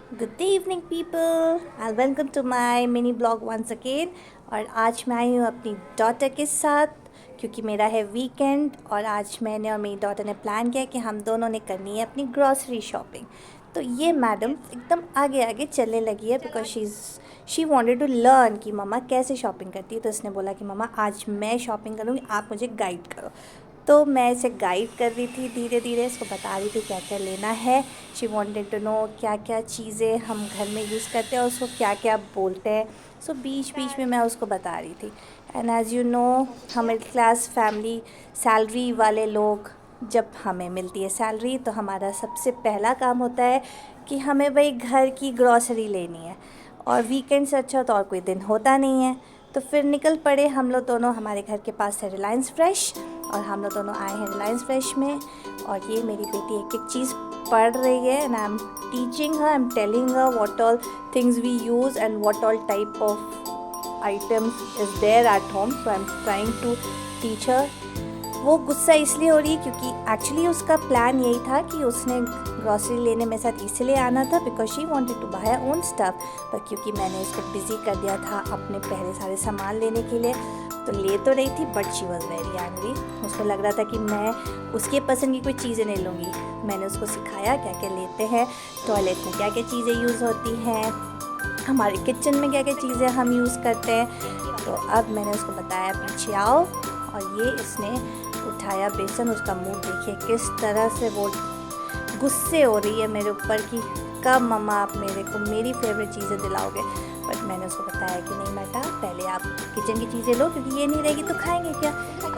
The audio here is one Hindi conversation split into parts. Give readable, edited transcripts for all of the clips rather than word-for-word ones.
Good evening people, I welcome to my mini blog once again. और आज मैं आई हूँ अपनी डॉटर के साथ क्योंकि मेरा है वीकेंड और आज मैंने और मेरी डॉटर ने प्लान किया कि हम दोनों ने करनी है अपनी ग्रॉसरी शॉपिंग। तो ये मैडम एकदम आगे आगे चलने लगी है because she wanted to learn कि मम्मा कैसे शॉपिंग करती है। तो इसने बोला कि मम्मा आज मैं शॉपिंग करूँगी, आप मुझे गाइड करो। तो मैं इसे गाइड कर रही थी, धीरे धीरे इसको बता रही थी क्या क्या लेना है। शी वांटेड टू नो क्या क्या चीज़ें हम घर में यूज़ करते हैं और उसको क्या क्या बोलते हैं। सो बीच बीच में मैं उसको बता रही थी। एंड एज़ यू नो, हम मिडिल क्लास फैमिली सैलरी वाले लोग, जब हमें मिलती है सैलरी तो हमारा सबसे पहला काम होता है कि हमें भाई घर की ग्रॉसरी लेनी है। और वीकेंड से अच्छा तो और कोई दिन होता नहीं है। तो फिर निकल पड़े हम लोग दोनों। हमारे घर के पास है रिलायंस फ्रेश और हम लोग दोनों आए हैं रिलायंस फ्रेश में। और ये मेरी बेटी एक एक चीज़ पढ़ रही है and I am teaching her, I am telling her what all things we use and what all type of items is there at home. So I am trying to teach her. वो गुस्सा इसलिए हो रही है क्योंकि एक्चुअली उसका प्लान यही था कि उसने ग्रॉसरी लेने मेरे साथ इसलिए आना था because she wanted to buy her own stuff. पर क्योंकि मैंने उसको बिज़ी कर दिया था अपने पहले सारे सामान लेने के लिए, तो ले तो रही थी but she was very angry. उसको लग रहा था कि मैं उसके पसंद की कोई चीज़ें नहीं लूँगी। मैंने उसको सिखाया क्या क्या लेते हैं, टॉयलेट में क्या क्या चीज़ें यूज़ होती हैं, हमारे किचन में क्या क्या चीज़ें हम यूज़ करते हैं। तो अब मैंने उसको बताया पीछे आओ। और ये इसने उठाया बेसन। उसका मुंह देखिए किस तरह से वो गुस्से हो रही है मेरे ऊपर कि कब मम्मा आप मेरे को मेरी फेवरेट चीज़ें दिलाओगे। बट मैंने उसको बताया कि नहीं बेटा, पहले आप किचन की चीज़ें लो क्योंकि ये नहीं रहेगी तो खाएंगे क्या।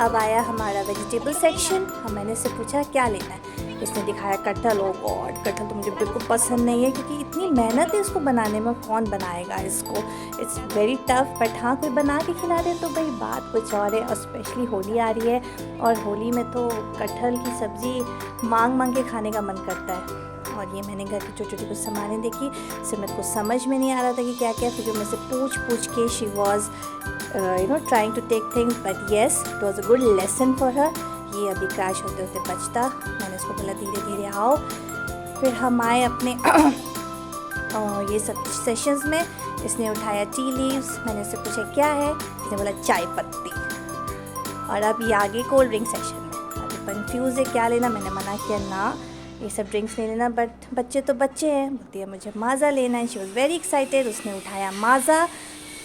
अब आया हमारा वेजिटेबल सेक्शन। मैंने इससे पूछा क्या लेना है। इसने दिखाया कटहल। ओ गॉड, कटहल तो मुझे बिल्कुल पसंद नहीं है क्योंकि इतनी मेहनत है इसको बनाने में, कौन बनाएगा इसको, इट्स वेरी टफ। बट हाँ, कोई बना के खिला दे तो भाई बात कुछ और है। और स्पेशली होली आ रही है और होली में तो कटहल की सब्ज़ी मांग मांग के खाने का मन करता है। और ये मैंने घर की छोटी छोटी कुछ सामानें देखी, इससे मेरे को समझ में नहीं आ रहा था कि क्या क्या। फिर मैं से पूछ के she was trying to take things but yes it was a good lesson for her. ये अभी क्रैश होते होते बचता। मैंने उसको बोला धीरे धीरे आओ। फिर हम आए अपने ये सब सेशंस में। इसने उठाया टी लीव्स। मैंने उससे पूछा क्या है, इसने बोला चाय पत्ती। और अब ये आगे कोल्ड ड्रिंक सेक्शन में। अभी कंफ्यूज है क्या लेना। मैंने मना किया ना, ये सब ड्रिंक्स नहीं लेना, बट बच्चे तो बच्चे हैं। बोलती है मुझे माज़ा लेना है। She was very excited. उसने उठाया माज़ा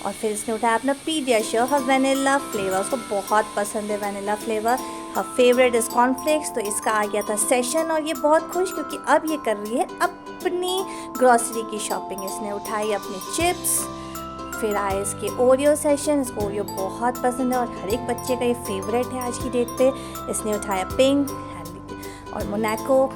और फिर इसने उठाया अपना पीडियाश्योर हर वेनिला फ्लेवर। उसको बहुत पसंद है vanilla flavour. Her favourite is cornflakes. तो इसका आ गया था सेशन और ये बहुत खुश क्योंकि अब ये कर रही है अपनी ग्रॉसरी की शॉपिंग। इसने उठाई अपनी चिप्स। फिर आए इसके ओरियो सेशन। इसको ओरियो बहुत पसंद है और हर एक बच्चे का ये फेवरेट है आज की डेट पे। इसने उठाया पिंक और Monaco.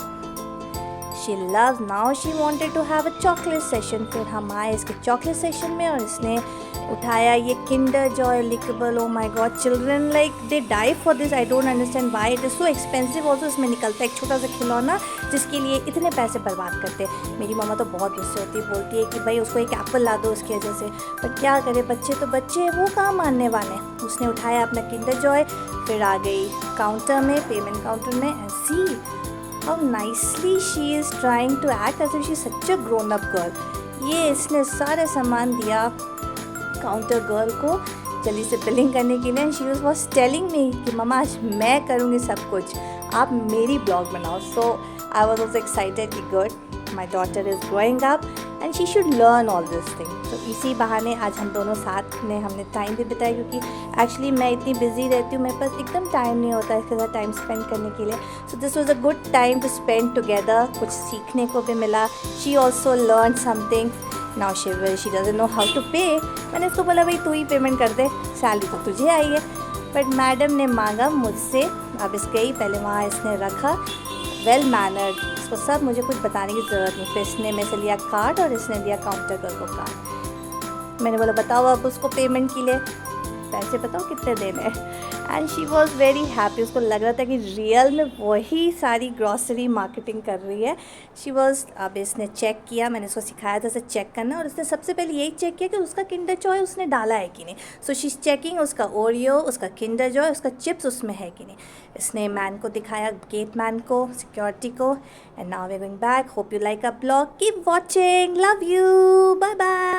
She loves. Now she wanted to have a chocolate session. फिर हम आए इसके चॉकलेट सेशन में और इसने उठाया ये Kinder Joy likeable. Oh my god, children like they die for this. I don't understand why it is so expensive. Also इसमें निकलता है एक छोटा सा खिलौना जिसके लिए इतने पैसे बर्बाद करते हैं। मेरी मम्मा तो बहुत गुस्से होती है, बोलती है कि भाई उसको एक एप्पल ला दो उसकी वजह से। पर क्या करे, बच्चे तो बच्चे हैं, वो कहाँ मानने वाले। उसने उठाया अपना किंडर जॉय। फिर आ गई काउंटर में, पेमेंट काउंटर में। And see how nicely she is trying to act as if she's such a grown up girl। ये इसने सारे सामान दिया काउंटर गर्ल को जल्दी से बिलिंग करने के लिए। शी वॉज टेलिंग मी कि मम्मा आज मैं करूँगी सब कुछ, आप मेरी ब्लॉग बनाओ। सो आई वॉज ऑल्सो एक्साइटेड कि good, my daughter is growing up and she should learn all this thing. तो इसी बहाने आज हम दोनों साथ में हमने टाइम भी बिताया क्योंकि एक्चुअली मैं इतनी बिजी रहती हूँ, मेरे पास एकदम टाइम नहीं होता इसके साथ टाइम स्पेंड करने के लिए। So this was a good time to spend together. कुछ सीखने को भी मिला। She also learn something. Now she doesn't know how to pay. मैंने उसको बोला भाई तू ही पेमेंट कर दे, सैलरी तो तुझे आई है। बट मैडम ने मांगा मुझसे। अब इस गई, पहले वहाँ इसने रखा, वेल मैनर्ड, इसको सब मुझे कुछ बताने की ज़रूरत नहीं। फिर इसने मेरे से लिया कार्ड और इसने दिया काउंटर गर्ल को कार्ड। मैंने बोला बताओ अब उसको पेमेंट के लिए पैसे बताओ कितने देने हैं। And she was very happy. उसको लग रहा था कि रियल में वही सारी ग्रॉसरी मार्केटिंग कर रही है। शी वॉज, अब इसने चेक किया, मैंने उसको सिखाया था उसे चेक करना, और उसने सबसे पहले यही चेक किया कि उसका किंडर जॉय उसने डाला है कि नहीं। सो शी इज़ चेकिंग उसका ओरियो, उसका किंडर जॉय, उसका चिप्स उसमें है कि नहीं। इसने मैन को दिखाया, गेट मैन को, सिक्योरिटी को। And now we going back. Hope you like a blog, keep watching, love you, bye bye.